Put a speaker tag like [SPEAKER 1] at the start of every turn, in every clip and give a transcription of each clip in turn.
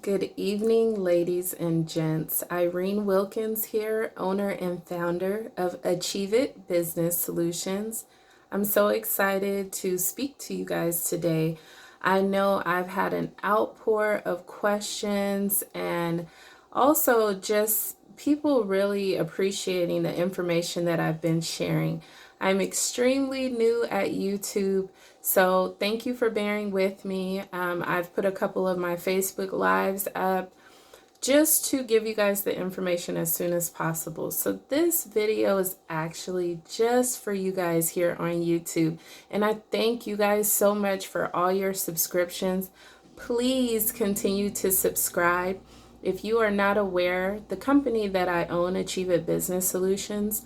[SPEAKER 1] Good evening, ladies and gents. Irene Wilkins here, owner and founder of Achieve It Business Solutions. I'm so excited to speak to you guys today. I know I've had an outpour of questions and also just people really appreciating the information that I've been sharing. I'm extremely new at YouTube, so thank you for bearing with me. I've put a couple of my Facebook Lives up just to give you guys the information as soon as possible. So this video is actually just for you guys here on YouTube. And I thank you guys so much for all your subscriptions. Please continue to subscribe. If you are not aware, the company that I own, Achieve It Business Solutions,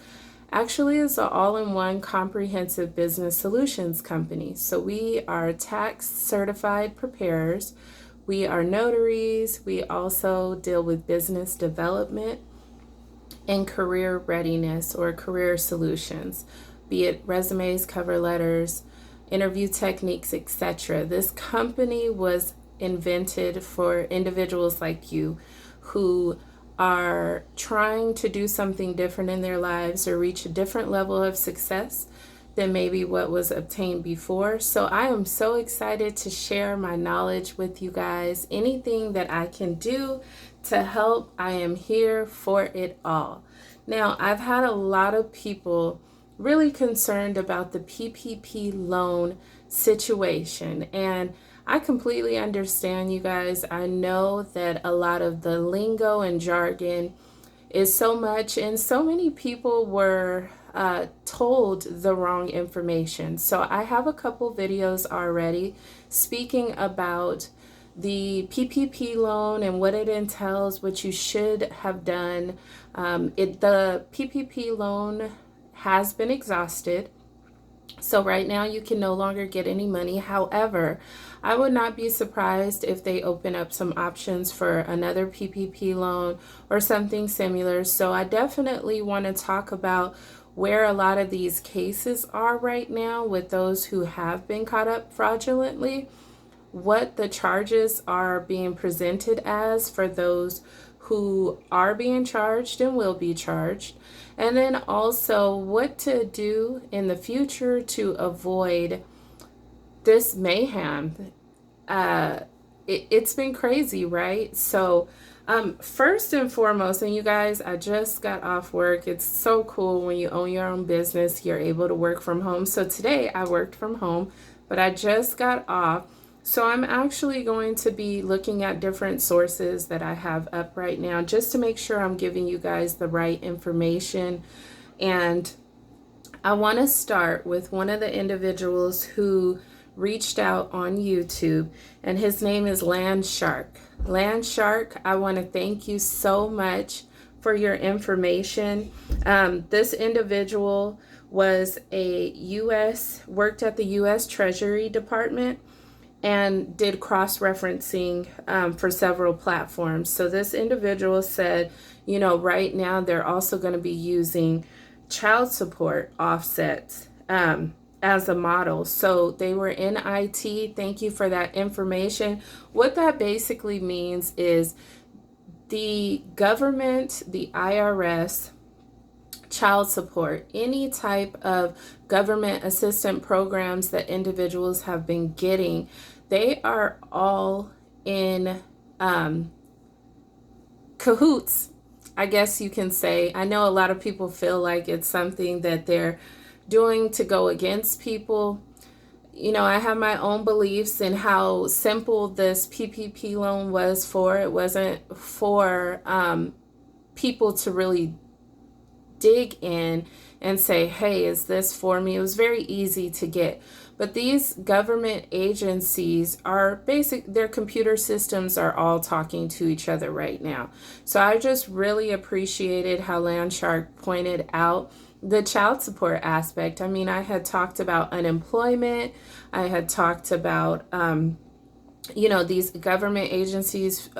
[SPEAKER 1] actually is an all-in-one comprehensive business solutions company. So we are tax certified preparers. We are notaries. We also deal with business development and career readiness or career solutions, be it resumes, cover letters, interview techniques, etc. This company was invented for individuals like you who are trying to do something different in their lives or reach a different level of success than maybe what was obtained before. So I am so excited to share my knowledge with you guys. Anything that I can do to help, I am here for it all. Now, I've had a lot of people really concerned about the PPP loan situation, and I completely understand, you guys. I know that a lot of the lingo and jargon is so much, and so many people were told the wrong information. So I have a couple videos already speaking about the PPP loan and what it entails, what you should have done. The PPP loan has been exhausted. So right now you can no longer get any money. However, I would not be surprised if they open up some options for another PPP loan or something similar. So I definitely want to talk about where a lot of these cases are right now with those who have been caught up fraudulently, what the charges are being presented as for those who are being charged and will be charged, and then also what to do in the future to avoid this mayhem. It's been crazy, right? So first and foremost, and you guys, I just got off work. It's so cool when you own your own business, you're able to work from home. So today I worked from home, but I just got off. So I'm actually going to be looking at different sources that I have up right now just to make sure I'm giving you guys the right information. And I want to start with one of the individuals who reached out on YouTube, and his name is Landshark. Landshark, I want to thank you so much for your information. This individual was worked at the U.S. Treasury Department and did cross-referencing for several platforms. So this individual said, right now they're also going to be using child support offsets as a model. So they were in IT. Thank you for that information. What that basically means is the government, the IRS, child support, any type of government assistance programs that individuals have been getting, they are all in cahoots, I guess you can say. I know a lot of people feel like it's something that they're doing to go against people. I have my own beliefs in how simple this PPP loan was for. It wasn't for people to really dig in and say, hey, is this for me? It was very easy to get. But these government agencies are their computer systems are all talking to each other right now. So I just really appreciated how Landshark pointed out the child support aspect. I mean, I had talked about unemployment. I had talked about, these government agencies,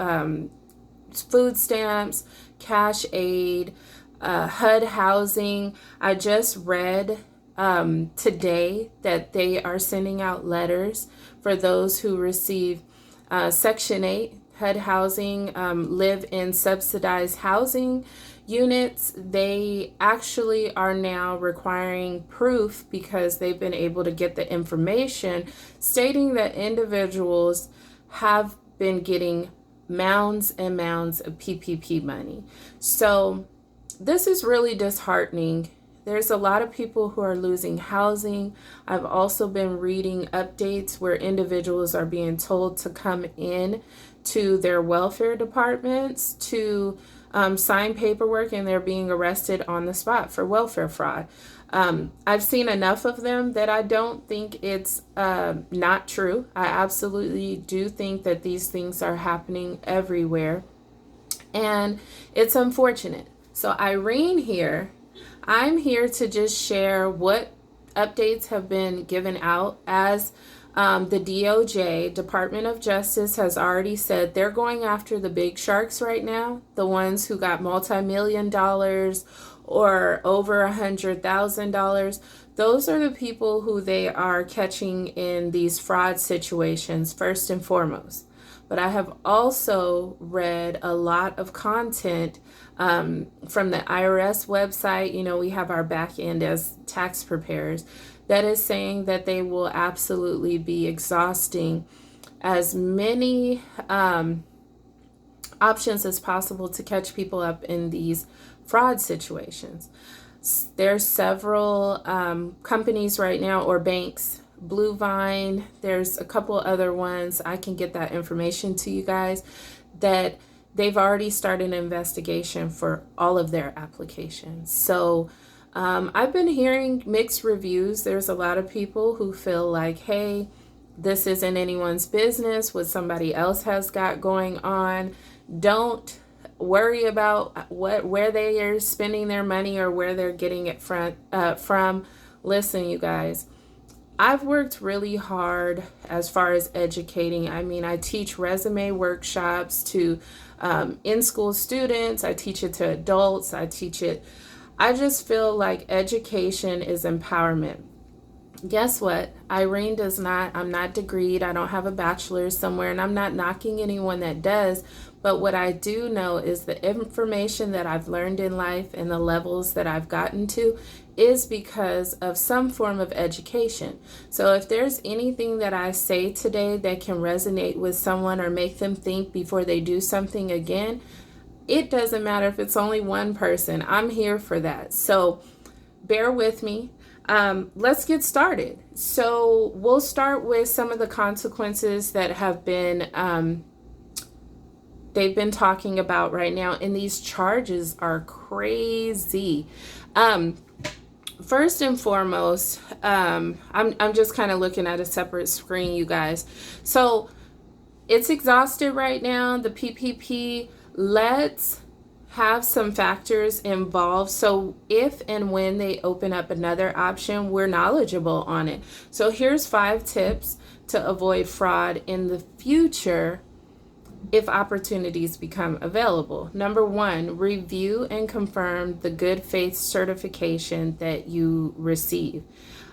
[SPEAKER 1] food stamps, cash aid, HUD housing. I just read today that they are sending out letters for those who receive Section 8 HUD housing, live in subsidized housing units, they actually are now requiring proof because they've been able to get the information stating that individuals have been getting mounds and mounds of PPP money. So this is really disheartening. There's a lot of people who are losing housing. I've also been reading updates where individuals are being told to come in to their welfare departments to sign paperwork, and they're being arrested on the spot for welfare fraud. I've seen enough of them that I don't think it's not true. I absolutely do think that these things are happening everywhere, and it's unfortunate. So Irene here, I'm here to just share what updates have been given out as the DOJ, Department of Justice, has already said they're going after the big sharks right now, the ones who got multi-million dollars or over $100,000. Those are the people who they are catching in these fraud situations, first and foremost. But I have also read a lot of content from the IRS website. You know, we have our back end as tax preparers that is saying that they will absolutely be exhausting as many options as possible to catch people up in these fraud situations. There's several companies right now, or banks, Blue Vine, there's a couple other ones, I can get that information to you guys, that they've already started an investigation for all of their applications. So I've been hearing mixed reviews. There's a lot of people who feel like, hey, this isn't anyone's business what somebody else has got going on. Don't worry about where they are spending their money or where they're getting it from. Listen, you guys, I've worked really hard as far as educating. I mean, I teach resume workshops to in-school students. I teach it to adults. I just feel like education is empowerment. Guess what? I'm not degreed. I don't have a bachelor's somewhere, and I'm not knocking anyone that does. But what I do know is the information that I've learned in life and the levels that I've gotten to is because of some form of education. So if there's anything that I say today that can resonate with someone or make them think before they do something again, it doesn't matter if it's only one person. I'm here for that. So bear with me. Let's get started. So we'll start with some of the consequences that have been they've been talking about right now, and these charges are crazy. First and foremost, I'm just kind of looking at a separate screen, you guys. So it's exhausted right now, the PPP. Let's have some factors involved, so if and when they open up another option, we're knowledgeable on it. So here's 5 tips to avoid fraud in the future if opportunities become available. Number 1, review and confirm the good faith certification that you receive.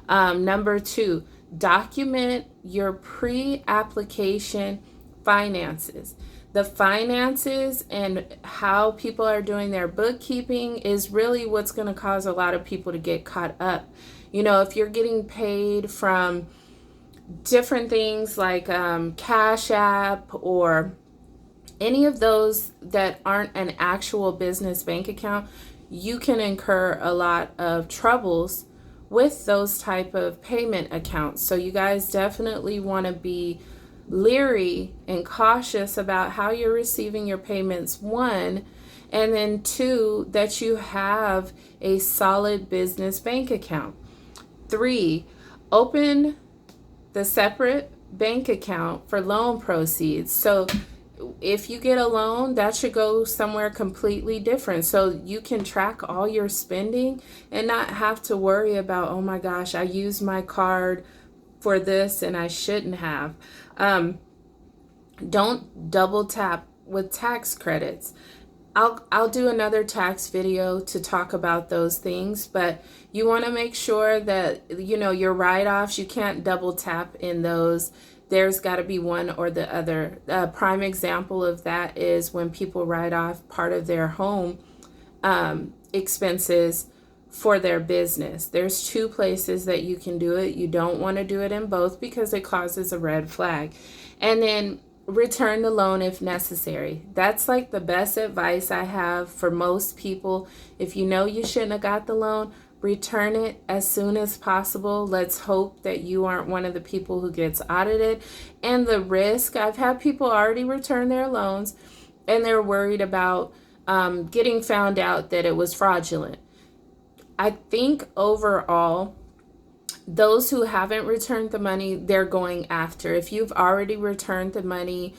[SPEAKER 1] Number 2, document your pre-application finances. The finances and how people are doing their bookkeeping is really what's going to cause a lot of people to get caught up. You know, if you're getting paid from different things like Cash App or any of those that aren't an actual business bank account, you can incur a lot of troubles with those type of payment accounts. So you guys definitely want to be leery and cautious about how you're receiving your payments, 1, and then 2, that you have a solid business bank account. 3, open the separate bank account for loan proceeds. So if you get a loan, that should go somewhere completely different, so you can track all your spending and not have to worry about, oh my gosh, I used my card for this and I shouldn't have. Don't double tap with tax credits. I'll do another tax video to talk about those things, but you want to make sure that, you know, your write-offs, you can't double tap in those. there's got to be one or the other. A prime example of that is when people write off part of their home expenses for their business. There's two places that you can do it. You don't want to do it in both because it causes a red flag. And then return the loan if necessary. That's like the best advice I have for most people. If you know you shouldn't have got the loan, return it as soon as possible. Let's hope that you aren't one of the people who gets audited. And the risk, I've had people already return their loans and they're worried about getting found out that it was fraudulent. I think overall, those who haven't returned the money, they're going after. If you've already returned the money,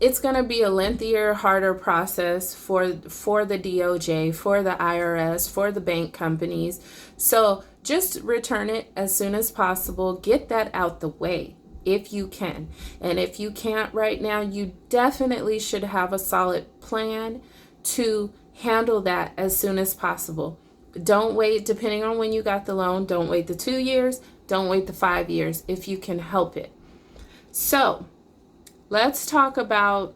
[SPEAKER 1] it's going to be a lengthier, harder process for the DOJ, for the IRS, for the bank companies. So just return it as soon as possible. Get that out the way if you can. And if you can't right now, you definitely should have a solid plan to handle that as soon as possible. Don't wait, depending on when you got the loan, don't wait the 2 years, don't wait the 5 years if you can help it. So let's talk about,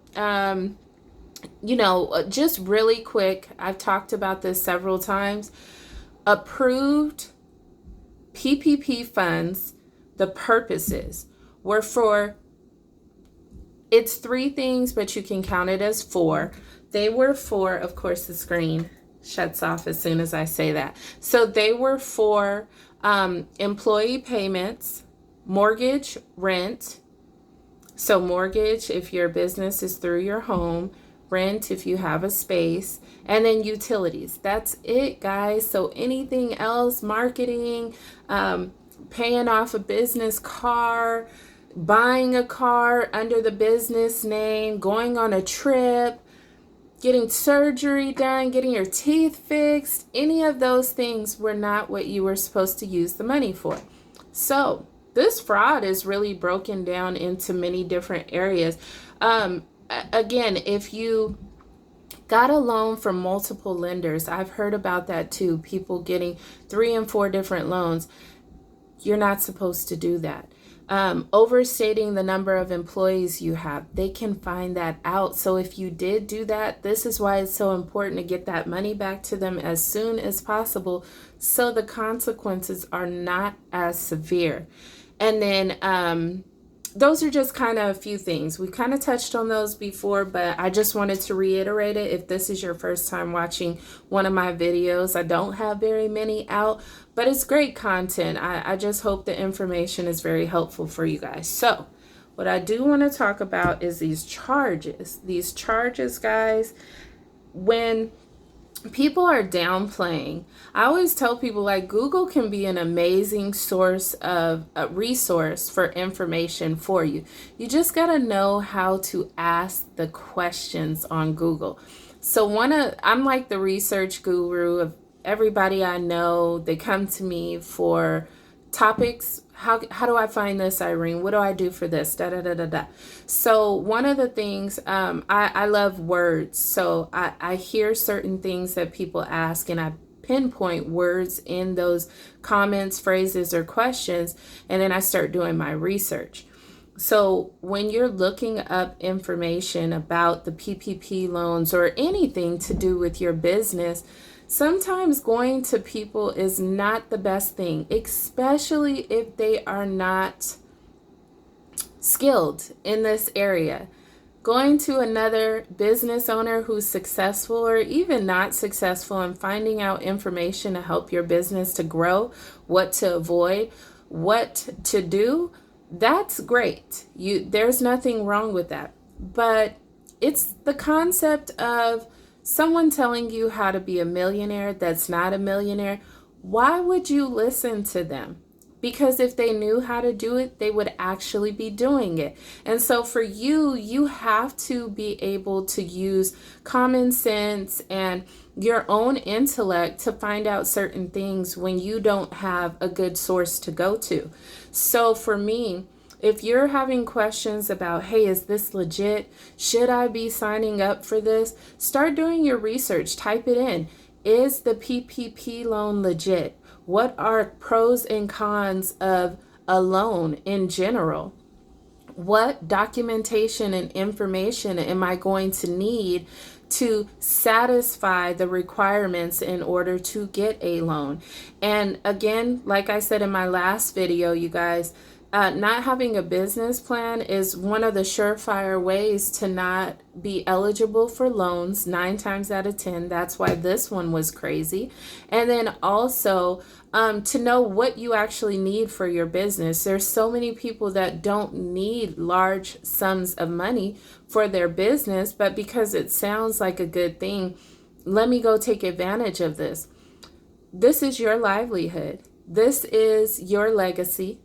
[SPEAKER 1] just really quick. I've talked about this several times. Approved PPP funds, the purposes were for, it's 3 things, but you can count it as 4. They were for, of course, the screen shuts off as soon as I say that. So they were for employee payments, mortgage, rent. So mortgage, if your business is through your home, rent if you have a space, and then utilities. That's it, guys. So anything else, marketing, paying off a business car, buying a car under the business name, going on a trip, getting surgery done, getting your teeth fixed, any of those things were not what you were supposed to use the money for. So this fraud is really broken down into many different areas. Again, if you got a loan from multiple lenders, I've heard about that too, people getting 3 and 4 different loans. You're not supposed to do that. Overstating the number of employees you have, they can find that out. So if you did do that, this is why it's so important to get that money back to them as soon as possible so the consequences are not as severe. And then those are just kind of a few things. We kind of touched on those before, but I just wanted to reiterate it. If this is your first time watching one of my videos, I don't have very many out, but it's great content. I just hope the information is very helpful for you guys. So what I do want to talk about is these charges. These charges, guys, when people are downplaying, I always tell people, like, Google can be an amazing source of a resource for information for you. You just got to know how to ask the questions on Google. So I'm like the research guru of everybody I know. They come to me for topics. How do I find this, Irene? What do I do for this? Da da da da da. So one of the things, I love words. So I hear certain things that people ask, and I pinpoint words in those comments, phrases, or questions, and then I start doing my research. So when you're looking up information about the PPP loans or anything to do with your business, sometimes going to people is not the best thing, especially if they are not skilled in this area. Going to another business owner who's successful or even not successful and finding out information to help your business to grow, what to avoid, what to do, that's great. There's nothing wrong with that. But it's the concept of someone telling you how to be a millionaire that's not a millionaire. Why would you listen to them? Because if they knew how to do it, they would actually be doing it. And so for you, you have to be able to use common sense and your own intellect to find out certain things when you don't have a good source to go to. So for me, if you're having questions about, hey, is this legit? Should I be signing up for this? Start doing your research. Type it in. Is the PPP loan legit? What are pros and cons of a loan in general? What documentation and information am I going to need to satisfy the requirements in order to get a loan? And again, like I said in my last video, you guys, not having a business plan is one of the surefire ways to not be eligible for loans 9 times out of 10. That's why this one was crazy. And then also to know what you actually need for your business. There's so many people that don't need large sums of money for their business, but because it sounds like a good thing, let me go take advantage of this. This is your livelihood. This is your legacy.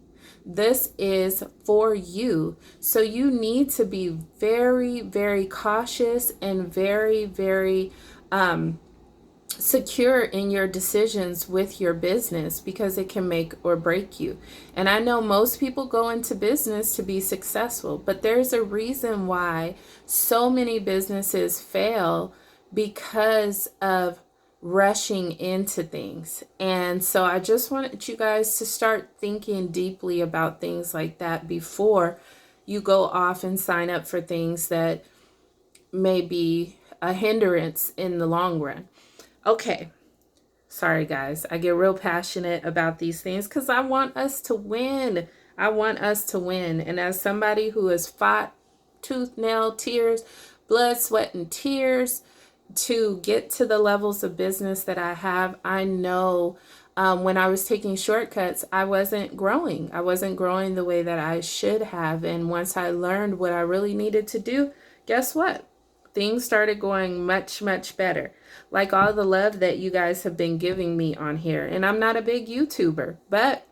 [SPEAKER 1] This is for you. So you need to be very, very cautious and very, very secure in your decisions with your business, because it can make or break you. And I know most people go into business to be successful, but there's a reason why so many businesses fail, because of rushing into things. And so I just wanted you guys to start thinking deeply about things like that before you go off and sign up for things that may be a hindrance in the long run. Okay, sorry guys, I get real passionate about these things because I want us to win. I want us to win. And as somebody who has fought tooth, nail, tears, blood, sweat, and tears to get to the levels of business that I have, I know when I was taking shortcuts, I wasn't growing. I wasn't growing the way that I should have. And once I learned what I really needed to do, guess what? Things started going much, much better. Like all the love that you guys have been giving me on here. And I'm not a big YouTuber, but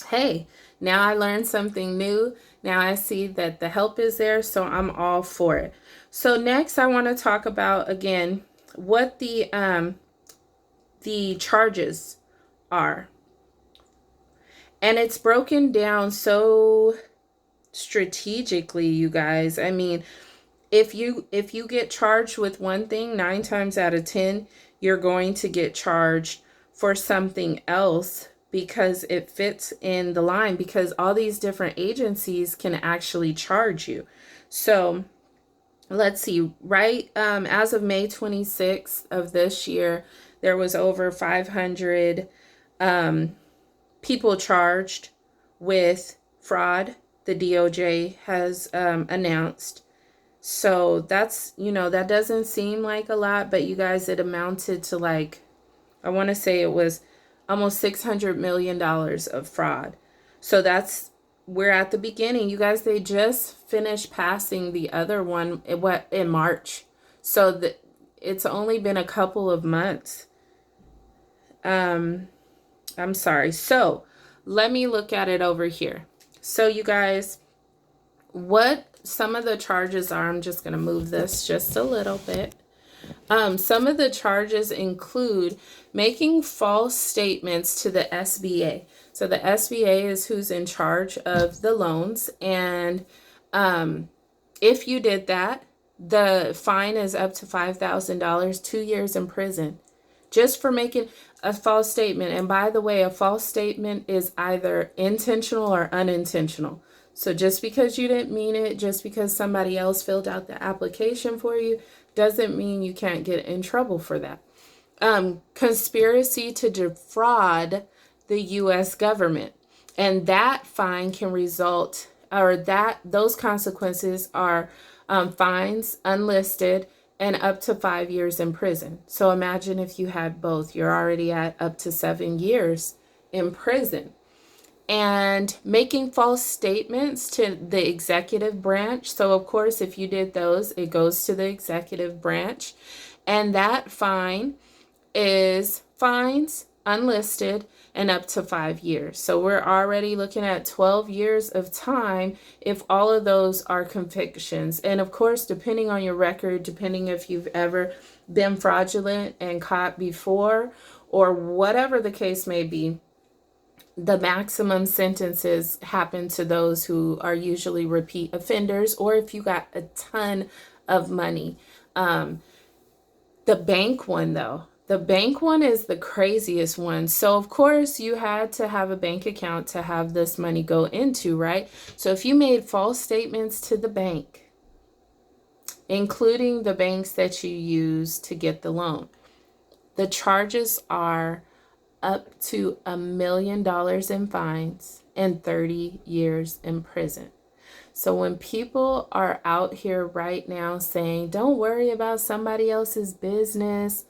[SPEAKER 1] hey, now I learned something new. Now I see that the help is there, so I'm all for it. So next I want to talk about, again, what the charges are. And it's broken down so strategically, you guys. I mean, if you get charged with one thing, 9 times out of 10, you're going to get charged for something else, because it fits in the line, because all these different agencies can actually charge you. So let's see, right? As of May 26th of this year, there was over 500 people charged with fraud, the DOJ has announced. So that's, that doesn't seem like a lot, but you guys, it amounted to, like, I want to say it was almost $600 million of fraud. So we're at the beginning. You guys, they just finished passing the other one in March. So it's only been a couple of months. I'm sorry. So let me look at it over here. So you guys, what some of the charges are, I'm just going to move this just a little bit. Some of the charges include making false statements to the SBA. So the SBA is who's in charge of the loans. And if you did that, the fine is up to $5,000, 2 years in prison, just for making a false statement. And by the way, a false statement is either intentional or unintentional. So just because you didn't mean it, just because somebody else filled out the application for you, doesn't mean you can't get in trouble for that. Conspiracy to defraud the U.S. government. And that fine can result, or those consequences are fines, unlisted, and up to 5 years in prison. So imagine if you had both, you're already at up to 7 years in prison. And making false statements to the executive branch. So of course, if you did those, it goes to the executive branch. And that fine is fines, unlisted, and up to 5 years. So we're already looking at 12 years of time if all of those are convictions. And of course, depending on your record, depending if you've ever been fraudulent and caught before, or whatever the case may be, the maximum sentences happen to those who are usually repeat offenders, or if you got a ton of money. The bank one, though, The bank one is the craziest one. So, of course, you had to have a bank account to have this money go into, right? So, if you made false statements to the bank, including the banks that you use to get the loan, the charges are up to $1 million in fines and 30 years in prison. So when people are out here right now saying, don't worry about somebody else's business,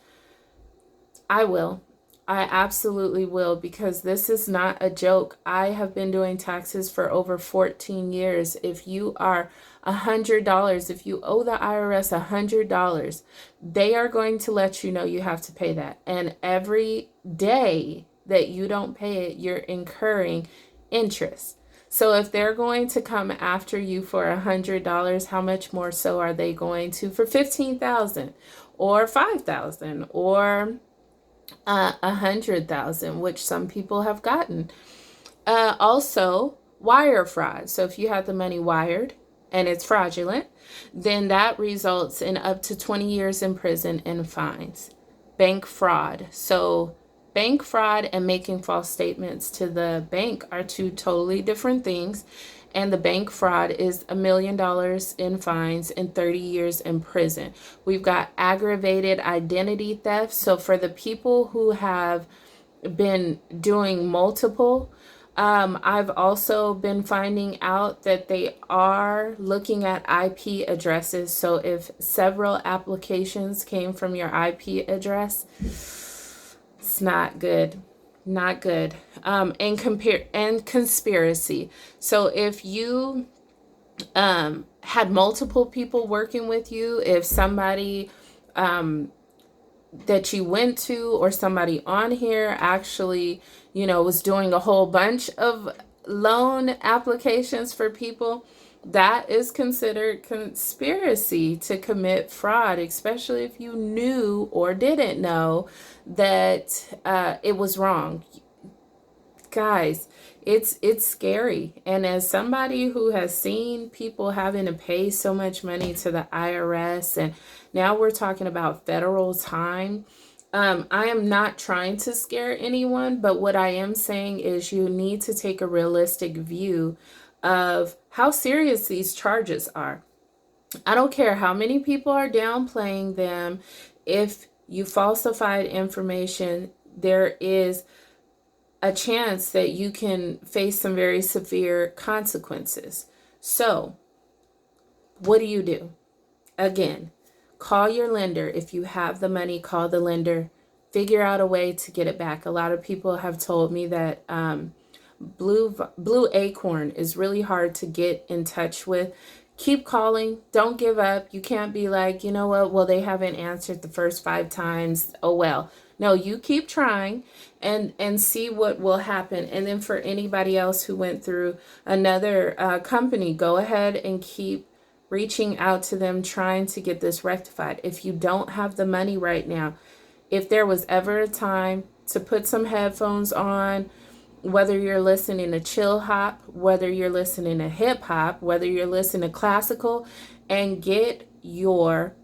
[SPEAKER 1] I will. I absolutely will, because this is not a joke. I have been doing taxes for over 14 years. If you are $100, if you owe the IRS $100, they are going to let you know you have to pay that. And every day that you don't pay it, you're incurring interest. So if they're going to come after you for $100, how much more so are they going to for 15,000 or 5,000 or 100,000, which some people have gotten. Also, wire fraud. So if you have the money wired and it's fraudulent, then that results in up to 20 years in prison and fines. Bank fraud. So bank fraud and making false statements to the bank are two totally different things. And the bank fraud is $1 million in fines and 30 years in prison. We've got aggravated identity theft. So for the people who have been doing multiple, I've also been finding out that they are looking at IP addresses. So if several applications came from your IP address, it's not good. Not good. And conspiracy. So if you had multiple people working with you, if somebody that you went to or somebody on here actually, was doing a whole bunch of loan applications for people, that is considered conspiracy to commit fraud, especially if you knew or didn't know that it was wrong. Guys, it's scary. And as somebody who has seen people having to pay so much money to the IRS, and now we're talking about federal time, I am not trying to scare anyone, but what I am saying is you need to take a realistic view of how serious these charges are. I don't care how many people are downplaying them. If you falsified information, there is a chance that you can face some very severe consequences. So, what do? Again, call your lender. If you have the money, call the lender. Figure out a way to get it back. A lot of people have told me that Blue Acorn is really hard to get in touch with. Keep calling. Don't give up. You can't be like, you know what? Well, they haven't answered the first 5 times. Oh, well. No, you keep trying and see what will happen. And then for anybody else who went through another company, go ahead and keep reaching out to them, trying to get this rectified. If you don't have the money right now, if there was ever a time to put some headphones on, whether you're listening to chill hop, whether you're listening to hip hop, whether you're listening to classical, and get your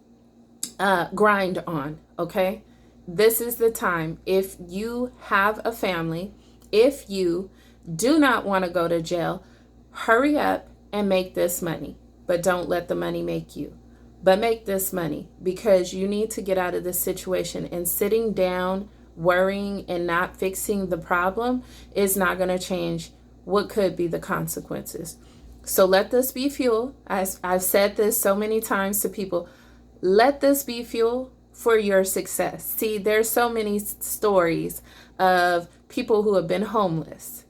[SPEAKER 1] grind on, okay? This is the time. If you have a family, if you do not want to go to jail, hurry up and make this money. But don't let the money make you. But make this money, because you need to get out of this situation. And sitting down, worrying, and not fixing the problem is not going to change what could be the consequences. So let this be fuel. I've said this so many times to people. Let this be fuel for your success. See, there's so many stories of people who have been homeless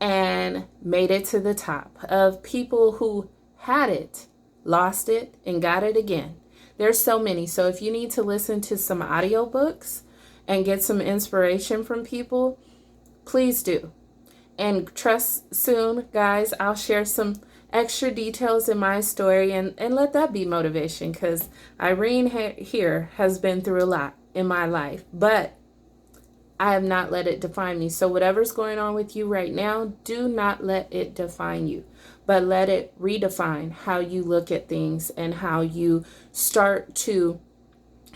[SPEAKER 1] and made it to the top, of people who had it, lost it, and got it again. There's so many. So if you need to listen to some audiobooks and get some inspiration from people, please do. And trust soon, guys, I'll share some extra details in my story and let that be motivation, because Irene here has been through a lot in my life, but I have not let it define me. So whatever's going on with you right now, do not let it define you, but let it redefine how you look at things and how you start to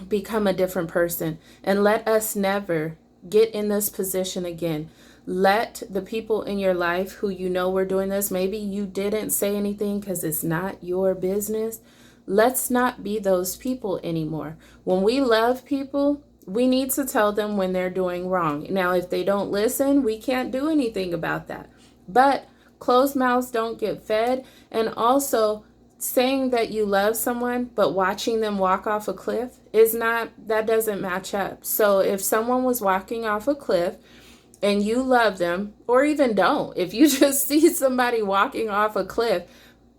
[SPEAKER 1] become a different person. And let us never get in this position again. Let the people in your life who you know were doing this, maybe you didn't say anything because it's not your business. Let's not be those people anymore. When we love people, we need to tell them when they're doing wrong. Now, if they don't listen, we can't do anything about that. But closed mouths don't get fed. And also, saying that you love someone but watching them walk off a cliff that doesn't match up. So if someone was walking off a cliff and you love them, or even don't, if you just see somebody walking off a cliff,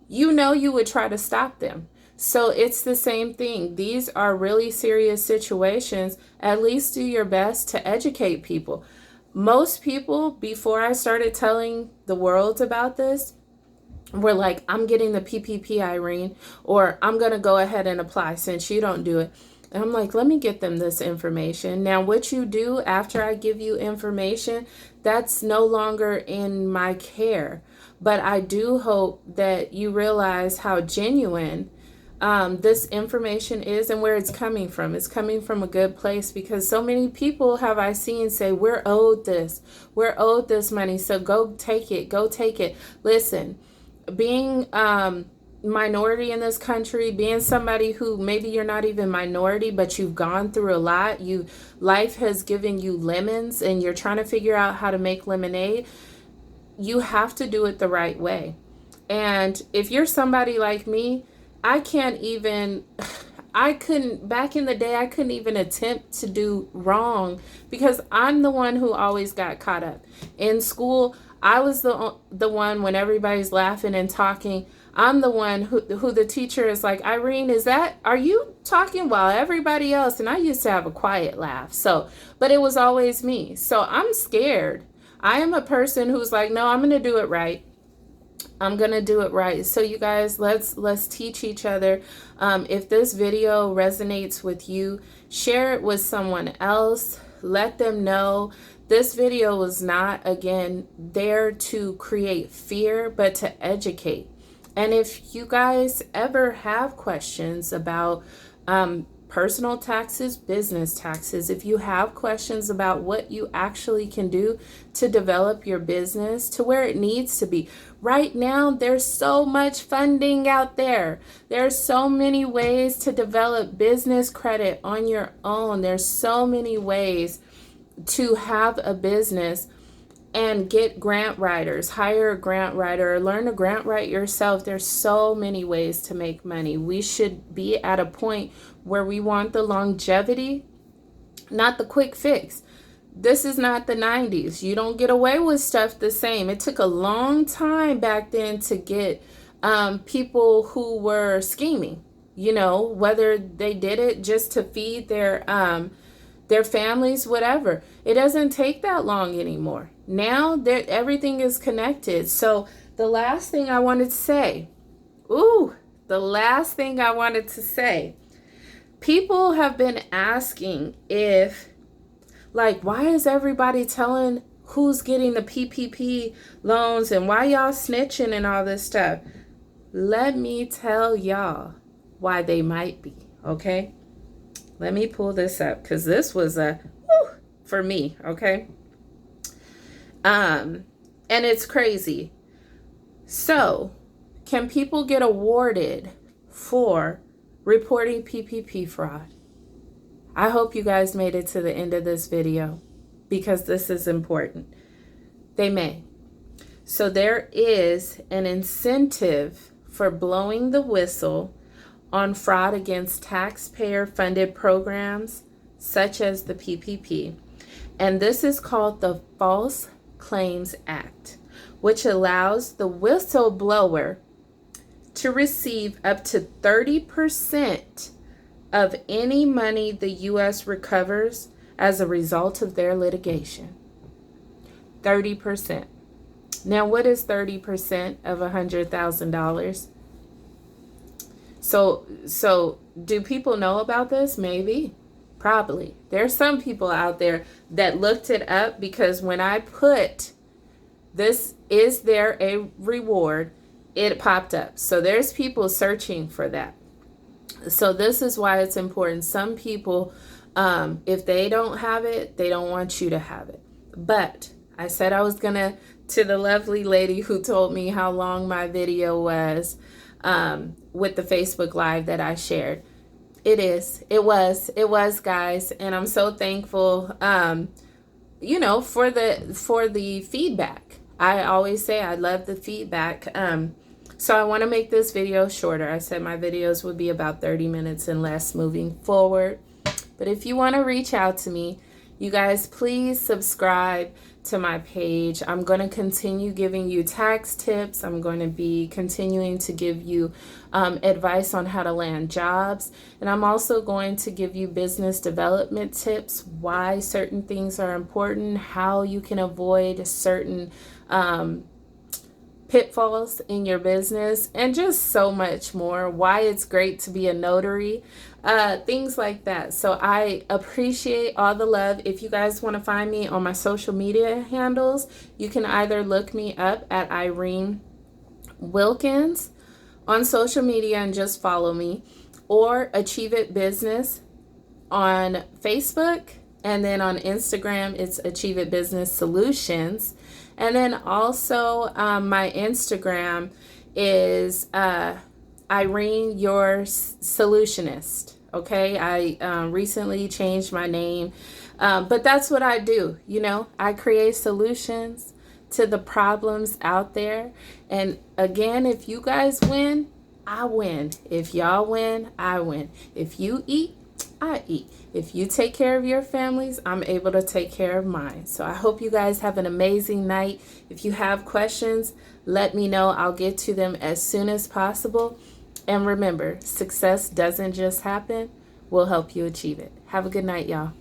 [SPEAKER 1] you know you would try to stop them. So it's the same thing. These are really serious situations. At least do your best to educate people. Most people, before I started telling the world about this, were like, I'm getting the PPP, Irene, or I'm going to go ahead and apply since you don't do it. And I'm like, let me get them this information. Now, what you do after I give you information, that's no longer in my care. But I do hope that you realize how genuine this information is and where it's coming from. It's coming from a good place, because so many people have I seen say, we're owed this money, so go take it. Listen, being minority in this country, being somebody who maybe you're not even minority, but you've gone through a lot, life has given you lemons and you're trying to figure out how to make lemonade, you have to do it the right way. And if you're somebody like me, back in the day, I couldn't even attempt to do wrong, because I'm the one who always got caught up. In school, I was the one, when everybody's laughing and talking, I'm the one who the teacher is like, Irene, are you talking while everybody else? And I used to have a quiet laugh. But it was always me. So I'm scared. I am a person who's like, no, I'm going to do it right. I'm going to do it right. So you guys, let's teach each other. If this video resonates with you, share it with someone else. Let them know. This video was not, again, there to create fear, but to educate. And if you guys ever have questions about personal taxes, business taxes, if you have questions about what you actually can do to develop your business to where it needs to be. Right now, there's so much funding out there. There's so many ways to develop business credit on your own. There's so many ways to have a business and get grant writers, hire a grant writer, or learn to grant write yourself. There's so many ways to make money. We should be at a point where we want the longevity, not the quick fix. This is not the 90s. You don't get away with stuff the same. It took a long time back then to get people who were scheming, whether they did it just to feed their families, whatever. It doesn't take that long anymore. Now everything is connected. So the last thing I wanted to say, people have been asking why is everybody telling who's getting the PPP loans and why y'all snitching and all this stuff? Let me tell y'all why they might be, okay? Let me pull this up, because this was for me, okay? And it's crazy. So, can people get awarded for reporting PPP fraud? I hope you guys made it to the end of this video, because this is important. They may. So there is an incentive for blowing the whistle on fraud against taxpayer-funded programs such as the PPP. And this is called the False Claims Act, which allows the whistleblower to receive up to 30% of any money the U.S. recovers as a result of their litigation. 30%. Now, what is 30% of $100,000? So do people know about this? Maybe. Probably. There's some people out there that looked it up, because when I put this, is there a reward, it popped up. So there's people searching for that. So this is why it's important. Some people, if they don't have it, they don't want you to have it. But I said I was gonna, to the lovely lady who told me how long my video was, with the Facebook Live that I shared. It was, guys, and I'm so thankful, for the feedback. I always say I love the feedback. So I want to make this video shorter. I said my videos would be about 30 minutes and less moving forward. But if you want to reach out to me, you guys, please subscribe to my page. I'm going to continue giving you tax tips. I'm going to be continuing to give you advice on how to land jobs. And I'm also going to give you business development tips, why certain things are important, how you can avoid certain pitfalls in your business, and just so much more, why it's great to be a notary, things like that. So I appreciate all the love. If you guys want to find me on my social media handles, you can either look me up at Irene Wilkins on social media and just follow me, or Achieve It Business on Facebook, and then on Instagram it's Achieve It Business Solutions. And then also my Instagram is Irene Your Solutionist. Okay, I recently changed my name, but that's what I do. I create solutions to the problems out there. And again, if you guys win, I win. If y'all win, I win. If you eat, I eat. If you take care of your families, I'm able to take care of mine. So I hope you guys have an amazing night. If you have questions, let me know. I'll get to them as soon as possible. And remember, success doesn't just happen. We'll help you achieve it. Have a good night, y'all.